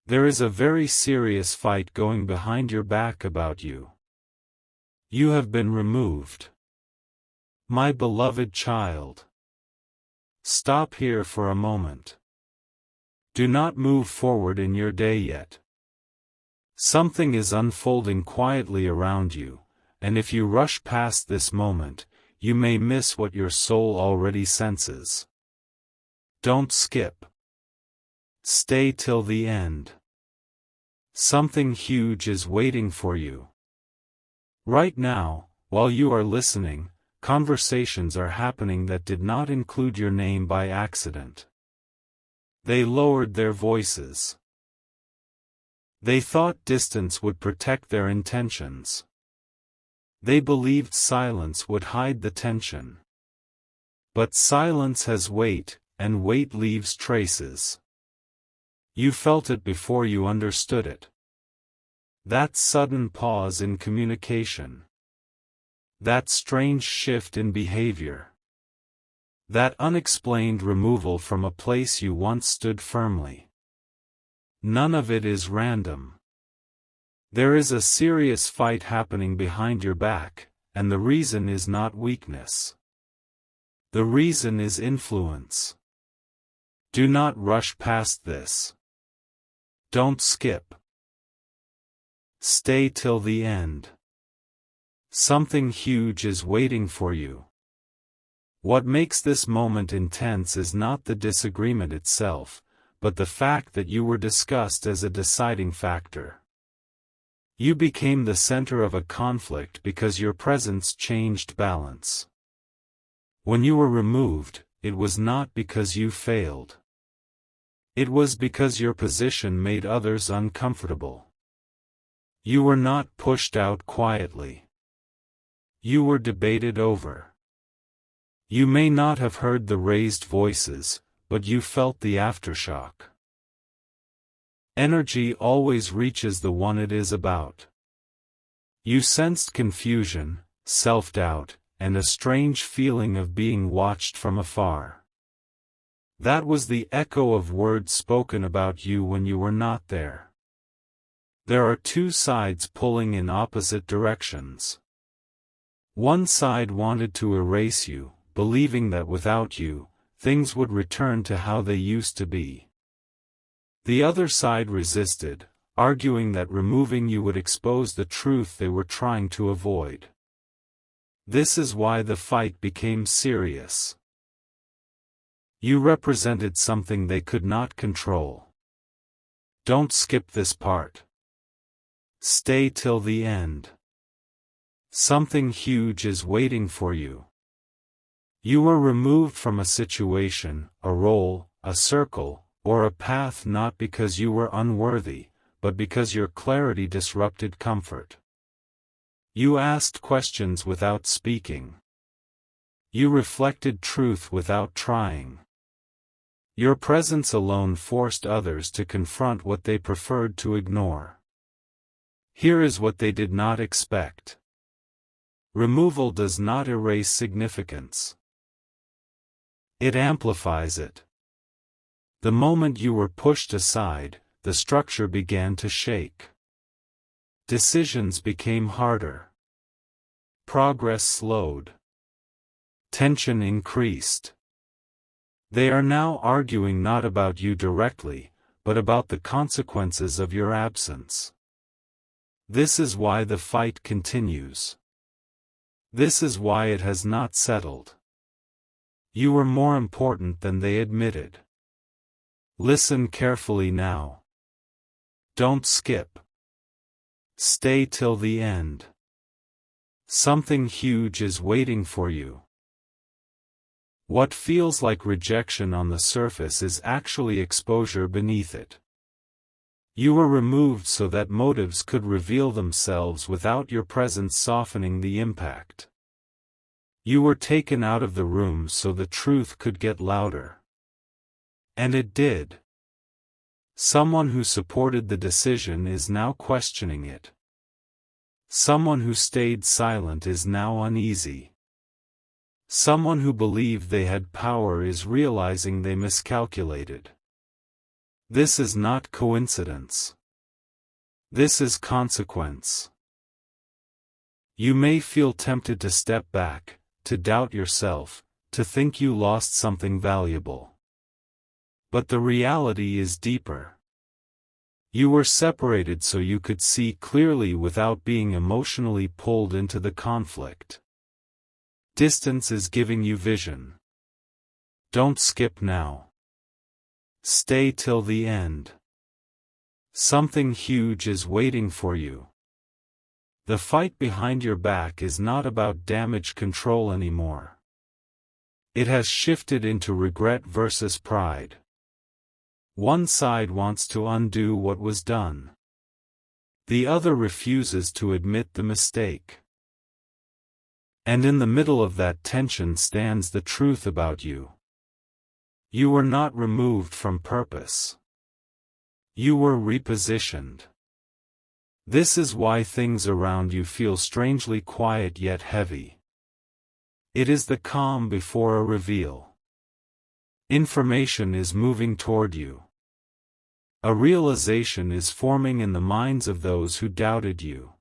There is a very serious fight going behind your back about you. You have been removed. My beloved child. Stop here for a moment. Do not move forward in your day yet. Something is unfolding quietly around you, and if you rush past this moment, you may miss what your soul already senses. Don't skip. Stay till the end. Something huge is waiting for you. Right now, while you are listening, conversations are happening that did not include your name by accident. They lowered their voices. They thought distance would protect their intentions. They believed silence would hide the tension. But silence has weight, and weight leaves traces. You felt it before you understood it. That sudden pause in communication. That strange shift in behavior. That unexplained removal from a place you once stood firmly. None of it is random. There is a serious fight happening behind your back, and the reason is not weakness. The reason is influence. Do not rush past this. Don't skip. Stay till the end. Something huge is waiting for you. What makes this moment intense is not the disagreement itself, but the fact that you were discussed as a deciding factor. You became the center of a conflict because your presence changed balance. When you were removed, it was not because you failed. It was because your position made others uncomfortable. You were not pushed out quietly. You were debated over. You may not have heard the raised voices, but you felt the aftershock. Energy always reaches the one it is about. You sensed confusion, self-doubt, and a strange feeling of being watched from afar. That was the echo of words spoken about you when you were not there. There are two sides pulling in opposite directions. One side wanted to erase you, believing that without you, things would return to how they used to be. The other side resisted, arguing that removing you would expose the truth they were trying to avoid. This is why the fight became serious. You represented something they could not control. Don't skip this part. Stay till the end. Something huge is waiting for you. You were removed from a situation, a role, a circle, or a path not because you were unworthy, but because your clarity disrupted comfort. You asked questions without speaking. You reflected truth without trying. Your presence alone forced others to confront what they preferred to ignore. Here is what they did not expect. Removal does not erase significance. It amplifies it. The moment you were pushed aside, the structure began to shake. Decisions became harder. Progress slowed. Tension increased. They are now arguing not about you directly, but about the consequences of your absence. This is why the fight continues. This is why it has not settled. You were more important than they admitted. Listen carefully now. Don't skip. Stay till the end. Something huge is waiting for you. What feels like rejection on the surface is actually exposure beneath it. You were removed so that motives could reveal themselves without your presence softening the impact. You were taken out of the room so the truth could get louder. And it did. Someone who supported the decision is now questioning it. Someone who stayed silent is now uneasy. Someone who believed they had power is realizing they miscalculated. This is not coincidence. This is consequence. You may feel tempted to step back, to doubt yourself, to think you lost something valuable. But the reality is deeper. You were separated so you could see clearly without being emotionally pulled into the conflict. Distance is giving you vision. Don't skip now. Stay till the end. Something huge is waiting for you. The fight behind your back is not about damage control anymore. It has shifted into regret versus pride. One side wants to undo what was done. The other refuses to admit the mistake. And in the middle of that tension stands the truth about you. You were not removed from purpose. You were repositioned. This is why things around you feel strangely quiet yet heavy. It is the calm before a reveal. Information is moving toward you. A realization is forming in the minds of those who doubted you.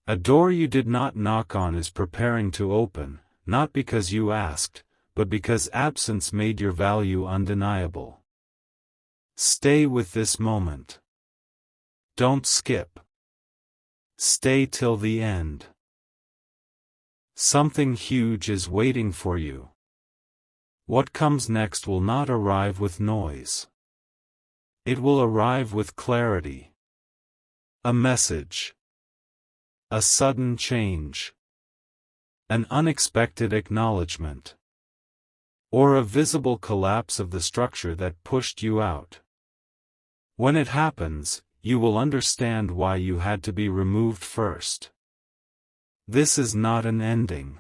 A door you did not knock on is preparing to open, not because you asked, but because absence made your value undeniable. Stay with this moment. Don't skip. Stay till the end. Something huge is waiting for you. What comes next will not arrive with noise. It will arrive with clarity. A message. A sudden change. An unexpected acknowledgement. Or a visible collapse of the structure that pushed you out. When it happens, you will understand why you had to be removed first. This is not an ending.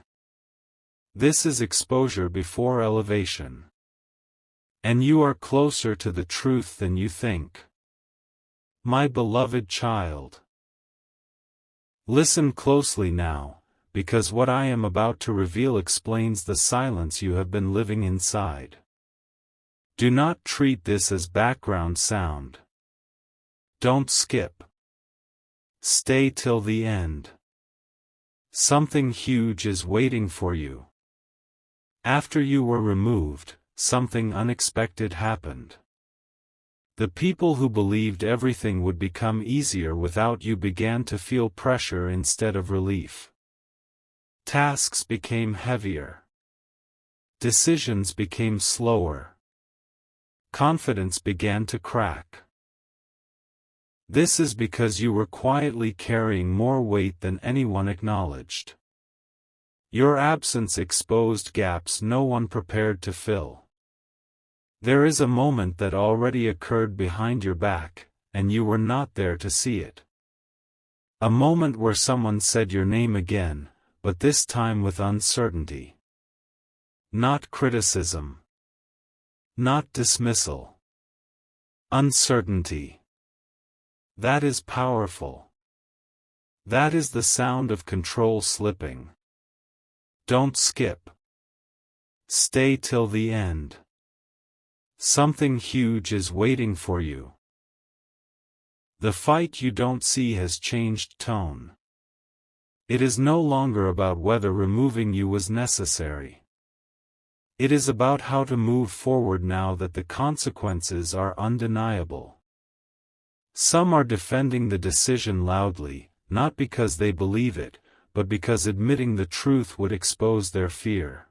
This is exposure before elevation. And you are closer to the truth than you think. My beloved child. Listen closely now, because what I am about to reveal explains the silence you have been living inside. Do not treat this as background sound. Don't skip. Stay till the end. Something huge is waiting for you. After you were removed, something unexpected happened. The people who believed everything would become easier without you began to feel pressure instead of relief. Tasks became heavier. Decisions became slower. Confidence began to crack. This is because you were quietly carrying more weight than anyone acknowledged. Your absence exposed gaps no one prepared to fill. There is a moment that already occurred behind your back, and you were not there to see it. A moment where someone said your name again, but this time with uncertainty. Not criticism. Not dismissal. Uncertainty. That is powerful. That is the sound of control slipping. Don't skip. Stay till the end. Something huge is waiting for you. The fight you don't see has changed tone. It is no longer about whether removing you was necessary. It is about how to move forward now that the consequences are undeniable. Some are defending the decision loudly, not because they believe it, but because admitting the truth would expose their fear.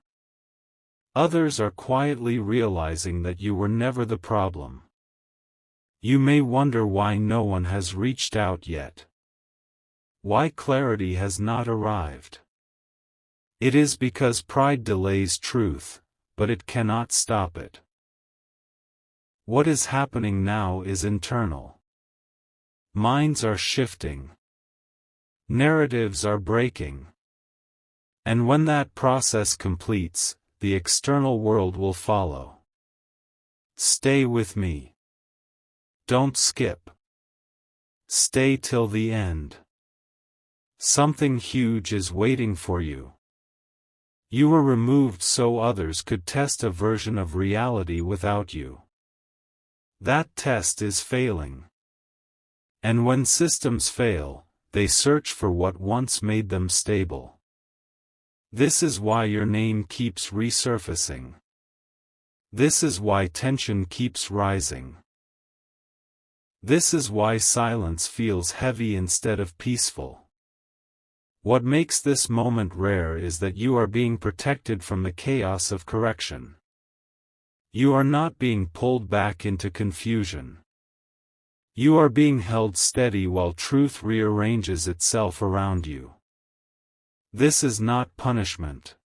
Others are quietly realizing that you were never the problem. You may wonder why no one has reached out yet. Why clarity has not arrived. It is because pride delays truth, but it cannot stop it. What is happening now is internal. Minds are shifting. Narratives are breaking. And when that process completes, the external world will follow. Stay with me. Don't skip. Stay till the end. Something huge is waiting for you. You were removed so others could test a version of reality without you. That test is failing. And when systems fail, they search for what once made them stable. This is why your name keeps resurfacing. This is why tension keeps rising. This is why silence feels heavy instead of peaceful. What makes this moment rare is that you are being protected from the chaos of correction. You are not being pulled back into confusion. You are being held steady while truth rearranges itself around you. This is not punishment.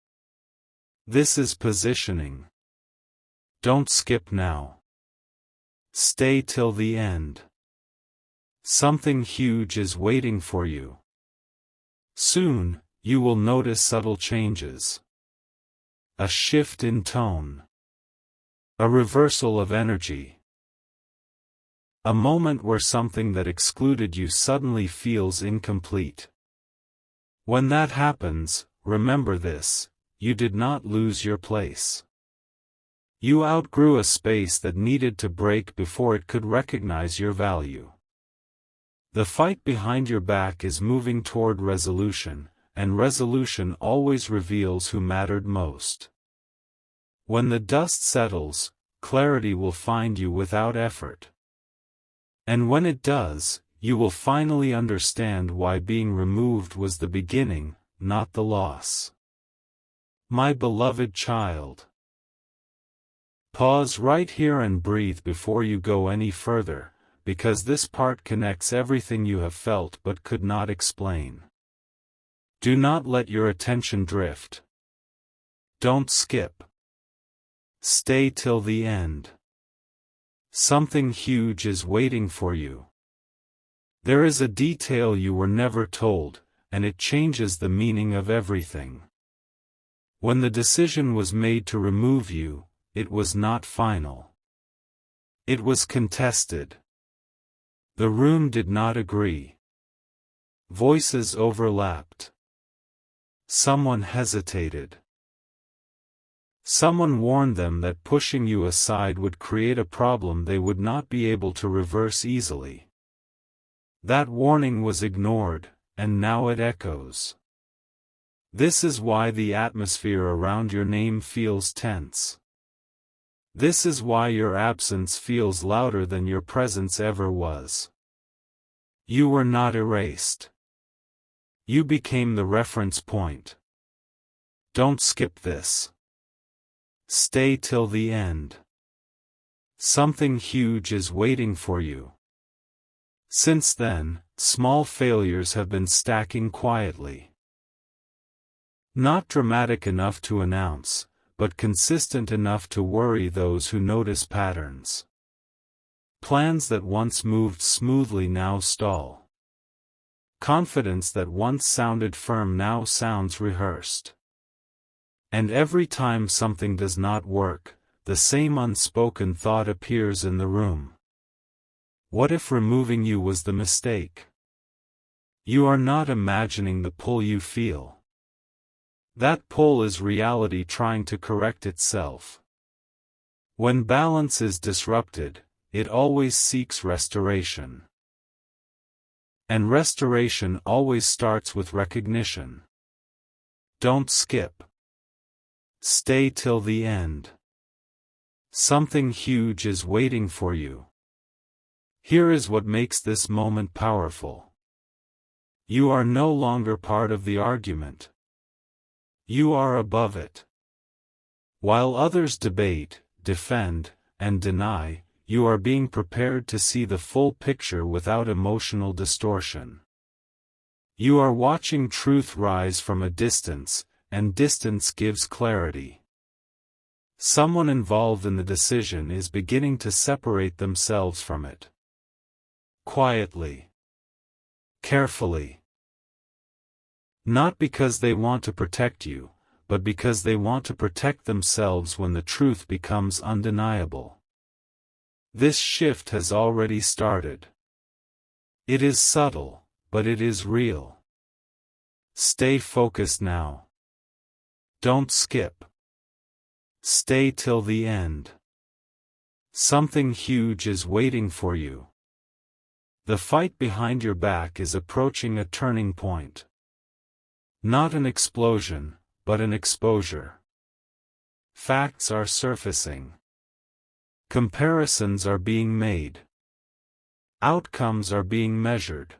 This is positioning. Don't skip now. Stay till the end. Something huge is waiting for you. Soon, you will notice subtle changes. A shift in tone. A reversal of energy. A moment where something that excluded you suddenly feels incomplete. When that happens, remember this: you did not lose your place. You outgrew a space that needed to break before it could recognize your value. The fight behind your back is moving toward resolution, and resolution always reveals who mattered most. When the dust settles, clarity will find you without effort. And when it does, you will finally understand why being removed was the beginning, not the loss. My beloved child. Pause right here and breathe before you go any further, because this part connects everything you have felt but could not explain. Do not let your attention drift. Don't skip. Stay till the end. Something huge is waiting for you. There is a detail you were never told, and it changes the meaning of everything. When the decision was made to remove you, it was not final. It was contested. The room did not agree. Voices overlapped. Someone hesitated. Someone warned them that pushing you aside would create a problem they would not be able to reverse easily. That warning was ignored, and now it echoes. This is why the atmosphere around your name feels tense. This is why your absence feels louder than your presence ever was. You were not erased. You became the reference point. Don't skip this. Stay till the end. Something huge is waiting for you. Since then, small failures have been stacking quietly. Not dramatic enough to announce, but consistent enough to worry those who notice patterns. Plans that once moved smoothly now stall. Confidence that once sounded firm now sounds rehearsed. And every time something does not work, the same unspoken thought appears in the room. What if removing you was the mistake? You are not imagining the pull you feel. That pull is reality trying to correct itself. When balance is disrupted, it always seeks restoration. And restoration always starts with recognition. Don't skip. Stay till the end. Something huge is waiting for you. Here is what makes this moment powerful. You are no longer part of the argument. You are above it. While others debate, defend, and deny, you are being prepared to see the full picture without emotional distortion. You are watching truth rise from a distance, and distance gives clarity. Someone involved in the decision is beginning to separate themselves from it. Quietly. Carefully. Not because they want to protect you, but because they want to protect themselves when the truth becomes undeniable. This shift has already started. It is subtle, but it is real. Stay focused now. Don't skip. Stay till the end. Something huge is waiting for you. The fight behind your back is approaching a turning point. Not an explosion, but an exposure. Facts are surfacing. Comparisons are being made. Outcomes are being measured.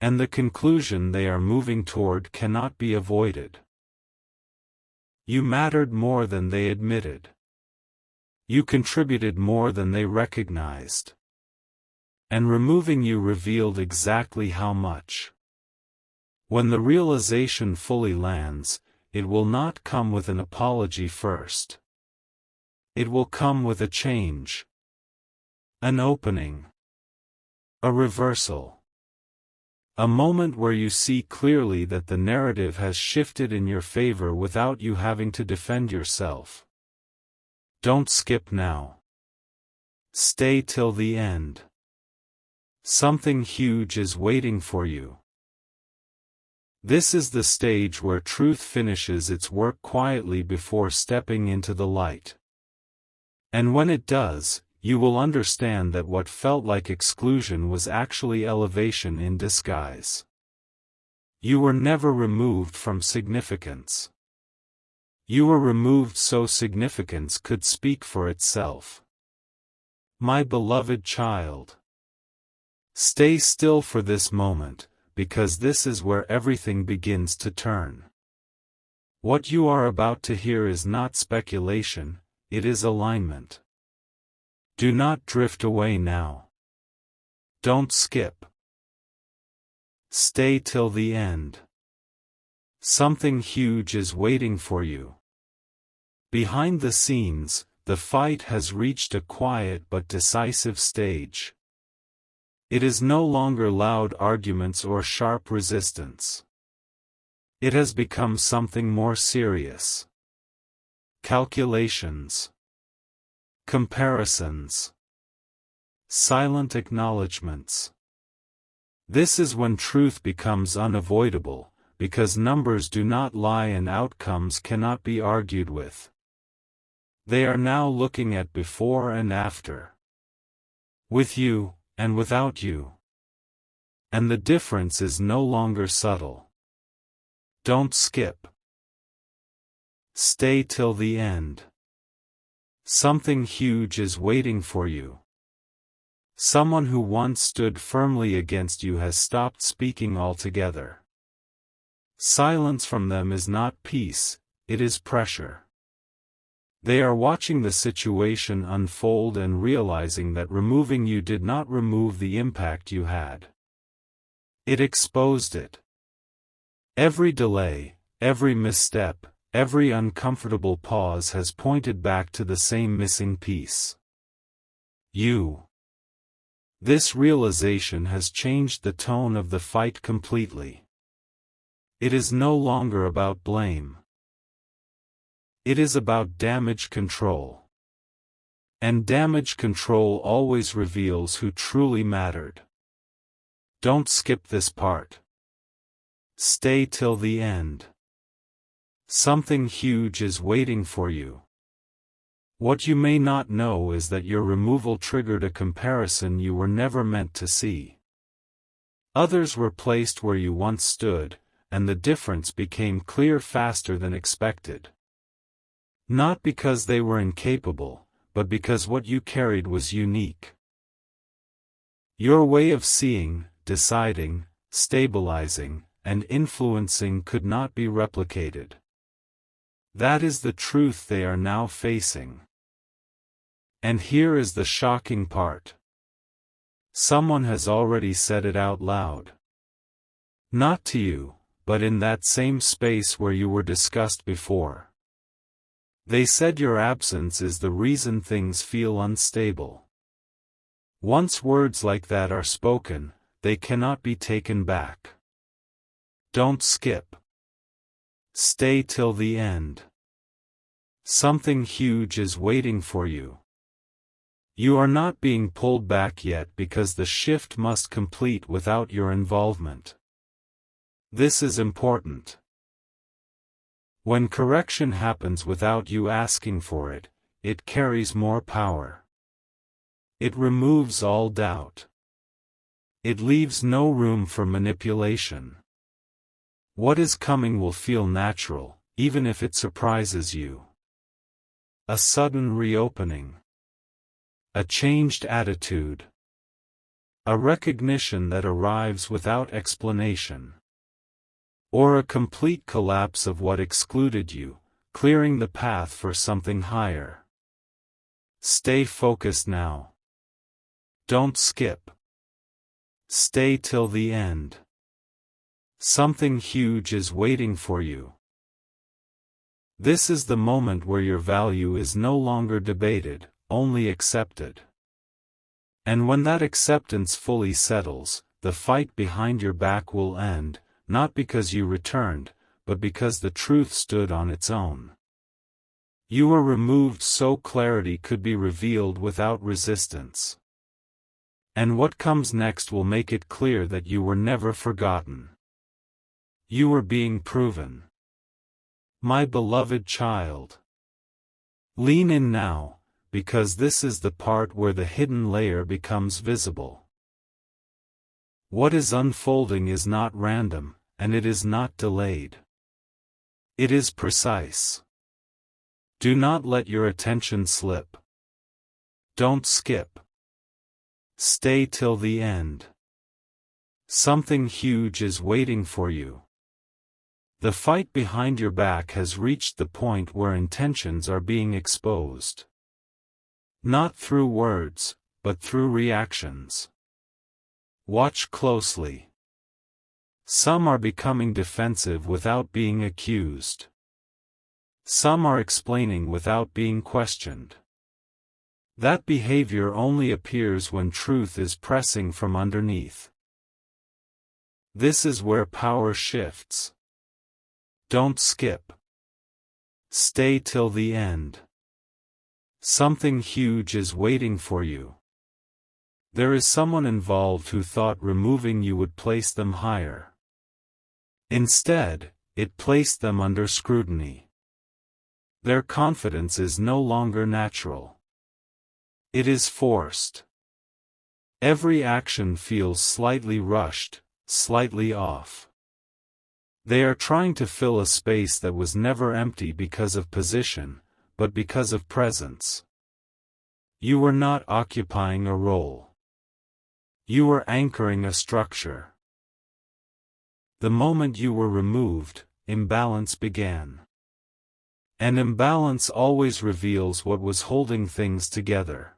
And the conclusion they are moving toward cannot be avoided. You mattered more than they admitted. You contributed more than they recognized. And removing you revealed exactly how much. When the realization fully lands, it will not come with an apology first. It will come with a change. An opening. A reversal. A moment where you see clearly that the narrative has shifted in your favor without you having to defend yourself. Don't skip now. Stay till the end. Something huge is waiting for you. This is the stage where truth finishes its work quietly before stepping into the light. And when it does, you will understand that what felt like exclusion was actually elevation in disguise. You were never removed from significance. You were removed so significance could speak for itself. My beloved child. Stay still for this moment, because this is where everything begins to turn. What you are about to hear is not speculation, it is alignment. Do not drift away now. Don't skip. Stay till the end. Something huge is waiting for you. Behind the scenes, the fight has reached a quiet but decisive stage. It is no longer loud arguments or sharp resistance. It has become something more serious. Calculations. Comparisons. Silent acknowledgments. This is when truth becomes unavoidable, because numbers do not lie and outcomes cannot be argued with. They are now looking at before and after. With you, and without you. And the difference is no longer subtle. Don't skip. Stay till the end. Something huge is waiting for you. Someone who once stood firmly against you has stopped speaking altogether. Silence from them is not peace, it is pressure. They are watching the situation unfold and realizing that removing you did not remove the impact you had. It exposed it. Every delay, every misstep, every uncomfortable pause has pointed back to the same missing piece. You. This realization has changed the tone of the fight completely. It is no longer about blame. It is about damage control. And damage control always reveals who truly mattered. Don't skip this part. Stay till the end. Something huge is waiting for you. What you may not know is that your removal triggered a comparison you were never meant to see. Others were placed where you once stood, and the difference became clear faster than expected. Not because they were incapable, but because what you carried was unique. Your way of seeing, deciding, stabilizing, and influencing could not be replicated. That is the truth they are now facing. And here is the shocking part. Someone has already said it out loud. Not to you, but in that same space where you were discussed before. They said your absence is the reason things feel unstable. Once words like that are spoken, they cannot be taken back. Don't skip. Stay till the end. Something huge is waiting for you. You are not being pulled back yet because the shift must complete without your involvement. This is important. When correction happens without you asking for it, it carries more power. It removes all doubt. It leaves no room for manipulation. What is coming will feel natural, even if it surprises you. A sudden reopening. A changed attitude. A recognition that arrives without explanation. Or a complete collapse of what excluded you, clearing the path for something higher. Stay focused now. Don't skip. Stay till the end. Something huge is waiting for you. This is the moment where your value is no longer debated, only accepted. And when that acceptance fully settles, the fight behind your back will end, not because you returned, but because the truth stood on its own. You were removed so clarity could be revealed without resistance. And what comes next will make it clear that you were never forgotten. You were being proven. My beloved child. Lean in now, because this is the part where the hidden layer becomes visible. What is unfolding is not random, and it is not delayed. It is precise. Do not let your attention slip. Don't skip. Stay till the end. Something huge is waiting for you. The fight behind your back has reached the point where intentions are being exposed. Not through words, but through reactions. Watch closely. Some are becoming defensive without being accused. Some are explaining without being questioned. That behavior only appears when truth is pressing from underneath. This is where power shifts. Don't skip. Stay till the end. Something huge is waiting for you. There is someone involved who thought removing you would place them higher. Instead, it placed them under scrutiny. Their confidence is no longer natural. It is forced. Every action feels slightly rushed, slightly off. They are trying to fill a space that was never empty because of position, but because of presence. You were not occupying a role. You were anchoring a structure. The moment you were removed, imbalance began. And imbalance always reveals what was holding things together.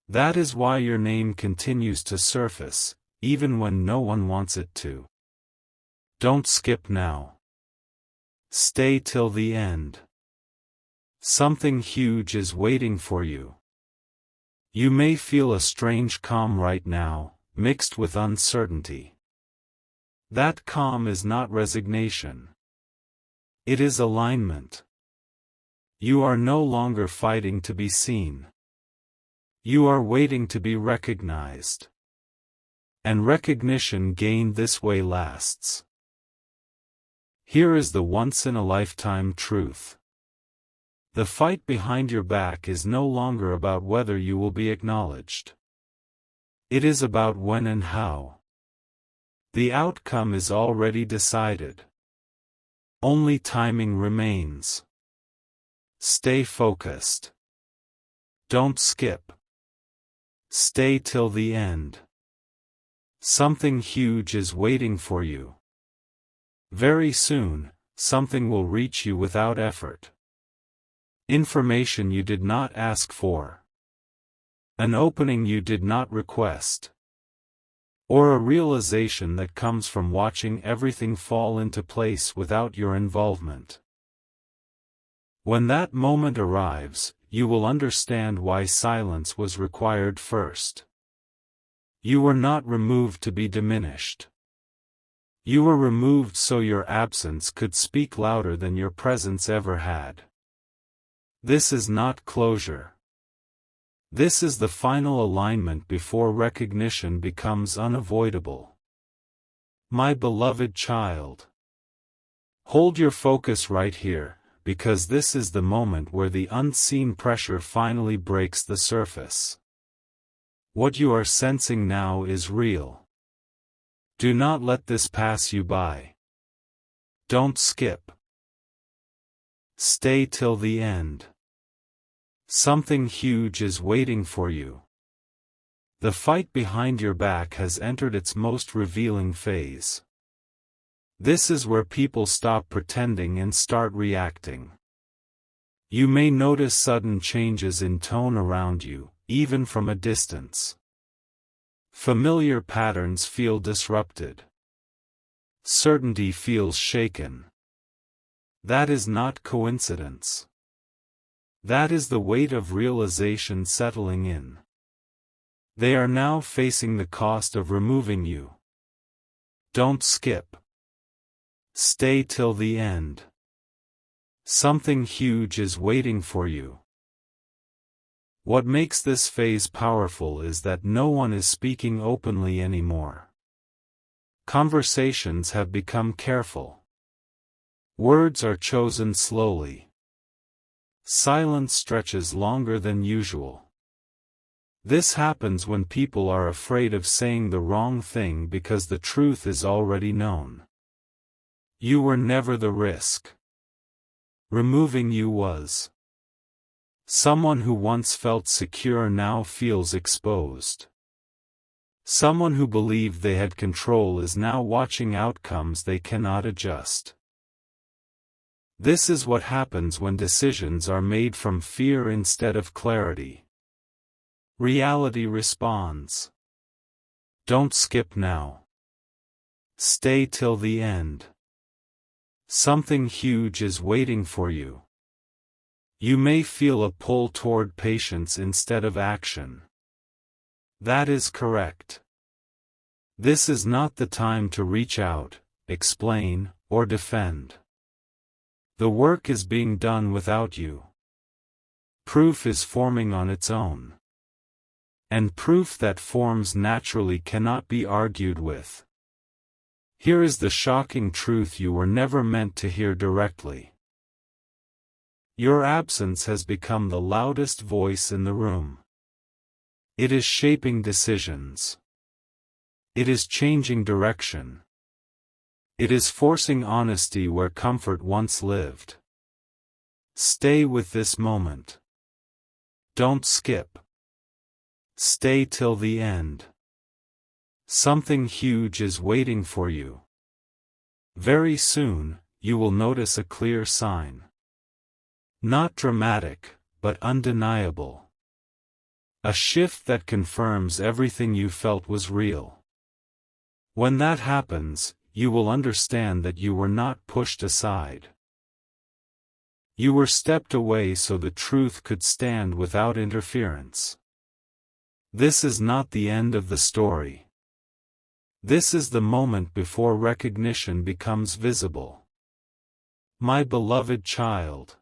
That is why your name continues to surface, even when no one wants it to. Don't skip now. Stay till the end. Something huge is waiting for you. You may feel a strange calm right now, mixed with uncertainty. That calm is not resignation. It is alignment. You are no longer fighting to be seen. You are waiting to be recognized. And recognition gained this way lasts. Here is the once-in-a-lifetime truth. The fight behind your back is no longer about whether you will be acknowledged. It is about when and how. The outcome is already decided. Only timing remains. Stay focused. Don't skip. Stay till the end. Something huge is waiting for you. Very soon, something will reach you without effort. Information you did not ask for. An opening you did not request. Or a realization that comes from watching everything fall into place without your involvement. When that moment arrives, you will understand why silence was required first. You were not removed to be diminished. You were removed so your absence could speak louder than your presence ever had. This is not closure. This is the final alignment before recognition becomes unavoidable. My beloved child. Hold your focus right here, because this is the moment where the unseen pressure finally breaks the surface. What you are sensing now is real. Do not let this pass you by. Don't skip. Stay till the end. Something huge is waiting for you. The fight behind your back has entered its most revealing phase. This is where people stop pretending and start reacting. You may notice sudden changes in tone around you, even from a distance. Familiar patterns feel disrupted. Certainty feels shaken. That is not coincidence. That is the weight of realization settling in. They are now facing the cost of removing you. Don't skip. Stay till the end. Something huge is waiting for you. What makes this phase powerful is that no one is speaking openly anymore. Conversations have become careful. Words are chosen slowly. Silence stretches longer than usual. This happens when people are afraid of saying the wrong thing because the truth is already known. You were never the risk. Removing you was. Someone who once felt secure now feels exposed. Someone who believed they had control is now watching outcomes they cannot adjust. This is what happens when decisions are made from fear instead of clarity. Reality responds. Don't skip now. Stay till the end. Something huge is waiting for you. You may feel a pull toward patience instead of action. That is correct. This is not the time to reach out, explain, or defend. The work is being done without you. Proof is forming on its own. And proof that forms naturally cannot be argued with. Here is the shocking truth you were never meant to hear directly. Your absence has become the loudest voice in the room. It is shaping decisions. It is changing direction. It is forcing honesty where comfort once lived. Stay with this moment. Don't skip. Stay till the end. Something huge is waiting for you. Very soon, you will notice a clear sign. Not dramatic, but undeniable. A shift that confirms everything you felt was real. When that happens, you will understand that you were not pushed aside. You were stepped away so the truth could stand without interference. This is not the end of the story. This is the moment before recognition becomes visible. My beloved child.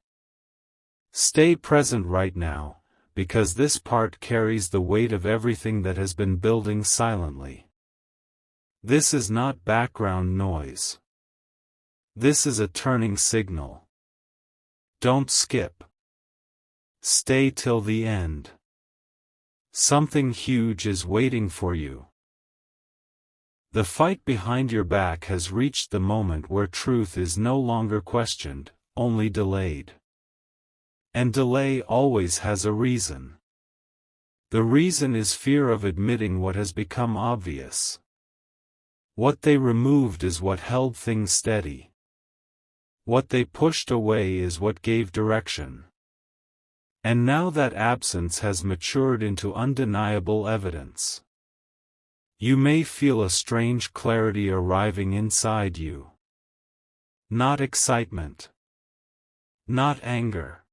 Stay present right now, because this part carries the weight of everything that has been building silently. This is not background noise. This is a turning signal. Don't skip. Stay till the end. Something huge is waiting for you. The fight behind your back has reached the moment where truth is no longer questioned, only delayed. And delay always has a reason. The reason is fear of admitting what has become obvious. What they removed is what held things steady. What they pushed away is what gave direction. And now that absence has matured into undeniable evidence. You may feel a strange clarity arriving inside you. Not excitement. Not anger.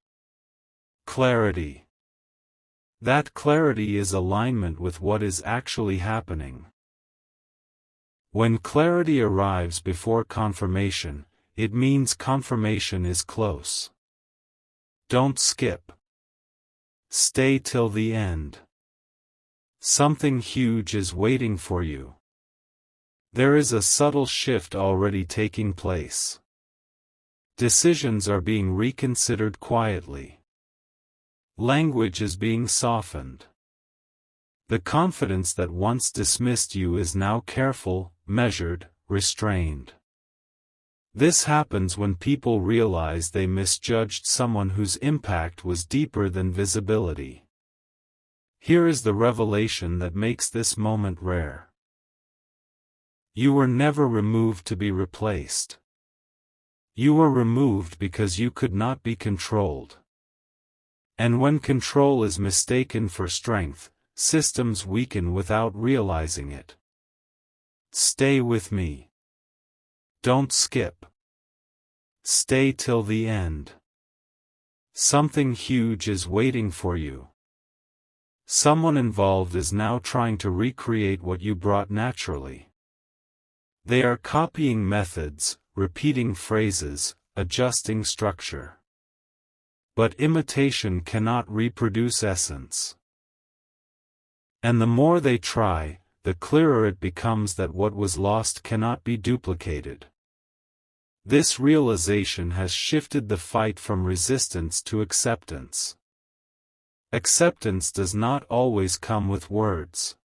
Clarity. That clarity is alignment with what is actually happening. When clarity arrives before confirmation, it means confirmation is close. Don't skip. Stay till the end. Something huge is waiting for you. There is a subtle shift already taking place. Decisions are being reconsidered quietly. Language is being softened. The confidence that once dismissed you is now careful, measured, restrained. This happens when people realize they misjudged someone whose impact was deeper than visibility. Here is the revelation that makes this moment rare. You were never removed to be replaced. You were removed because you could not be controlled. And when control is mistaken for strength, systems weaken without realizing it. Stay with me. Don't skip. Stay till the end. Something huge is waiting for you. Someone involved is now trying to recreate what you brought naturally. They are copying methods, repeating phrases, adjusting structure. But imitation cannot reproduce essence. And the more they try, the clearer it becomes that what was lost cannot be duplicated. This realization has shifted the fight from resistance to acceptance. Acceptance does not always come with words.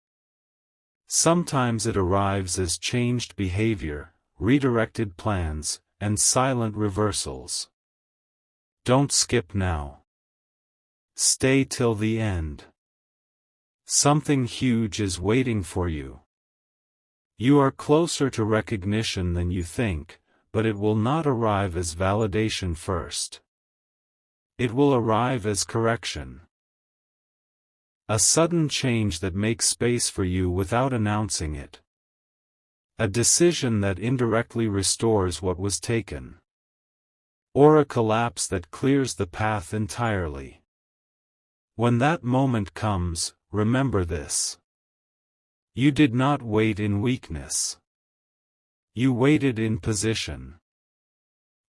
Sometimes it arrives as changed behavior, redirected plans, and silent reversals. Don't skip now. Stay till the end. Something huge is waiting for you. You are closer to recognition than you think, but it will not arrive as validation first. It will arrive as correction. A sudden change that makes space for you without announcing it. A decision that indirectly restores what was taken. Or a collapse that clears the path entirely. When that moment comes, remember this. You did not wait in weakness. You waited in position.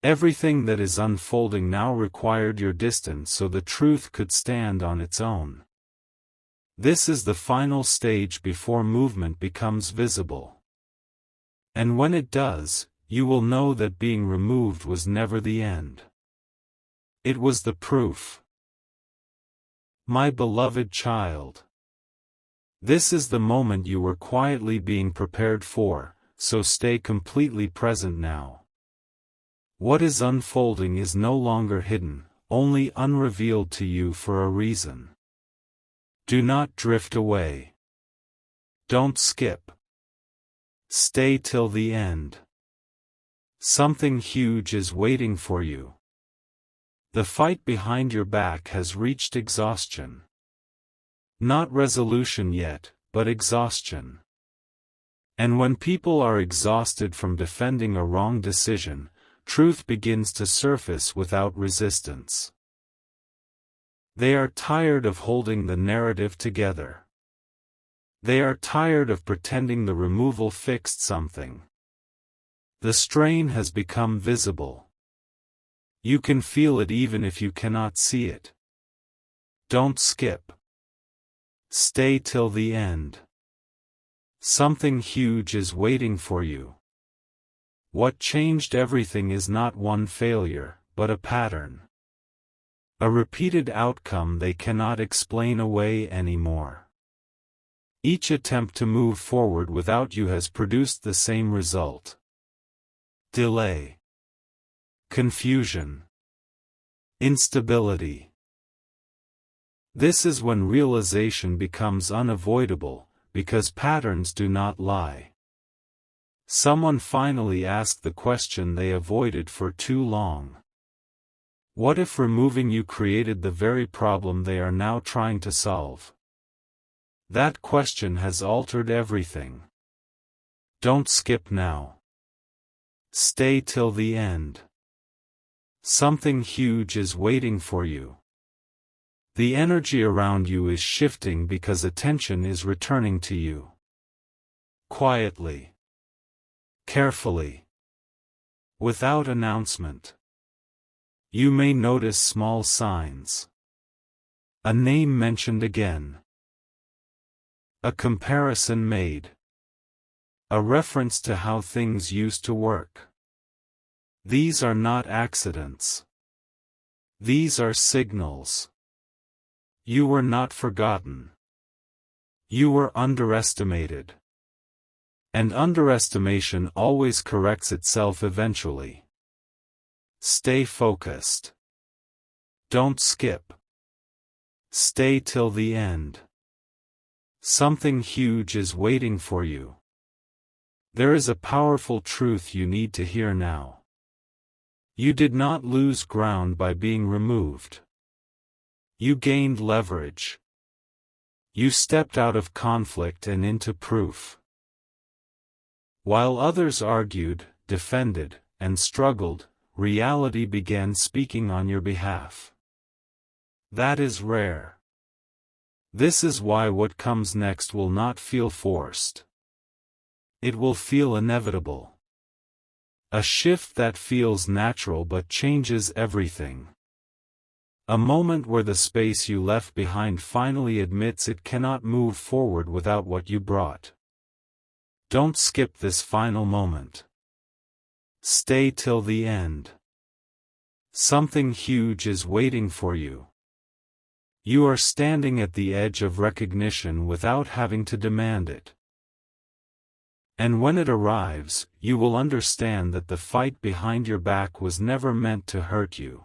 Everything that is unfolding now required your distance so the truth could stand on its own. This is the final stage before movement becomes visible. And when it does, you will know that being removed was never the end. It was the proof. My beloved child. This is the moment you were quietly being prepared for, so stay completely present now. What is unfolding is no longer hidden, only unrevealed to you for a reason. Do not drift away. Don't skip. Stay till the end. Something huge is waiting for you. The fight behind your back has reached exhaustion. Not resolution yet, but exhaustion. And when people are exhausted from defending a wrong decision, truth begins to surface without resistance. They are tired of holding the narrative together. They are tired of pretending the removal fixed something. The strain has become visible. You can feel it even if you cannot see it. Don't skip. Stay till the end. Something huge is waiting for you. What changed everything is not one failure, but a pattern. A repeated outcome they cannot explain away anymore. Each attempt to move forward without you has produced the same result. Delay. Confusion. Instability. This is when realization becomes unavoidable, because patterns do not lie. Someone finally asked the question they avoided for too long. What if removing you created the very problem they are now trying to solve? That question has altered everything. Don't skip now. Stay till the end. Something huge is waiting for you. The energy around you is shifting because attention is returning to you. Quietly. Carefully. Without announcement. You may notice small signs. A name mentioned again. A comparison made. A reference to how things used to work. These are not accidents. These are signals. You were not forgotten. You were underestimated. And underestimation always corrects itself eventually. Stay focused. Don't skip. Stay till the end. Something huge is waiting for you. There is a powerful truth you need to hear now. You did not lose ground by being removed. You gained leverage. You stepped out of conflict and into proof. While others argued, defended, and struggled, reality began speaking on your behalf. That is rare. This is why what comes next will not feel forced. It will feel inevitable. A shift that feels natural but changes everything. A moment where the space you left behind finally admits it cannot move forward without what you brought. Don't skip this final moment. Stay till the end. Something huge is waiting for you. You are standing at the edge of recognition without having to demand it. And when it arrives, you will understand that the fight behind your back was never meant to hurt you.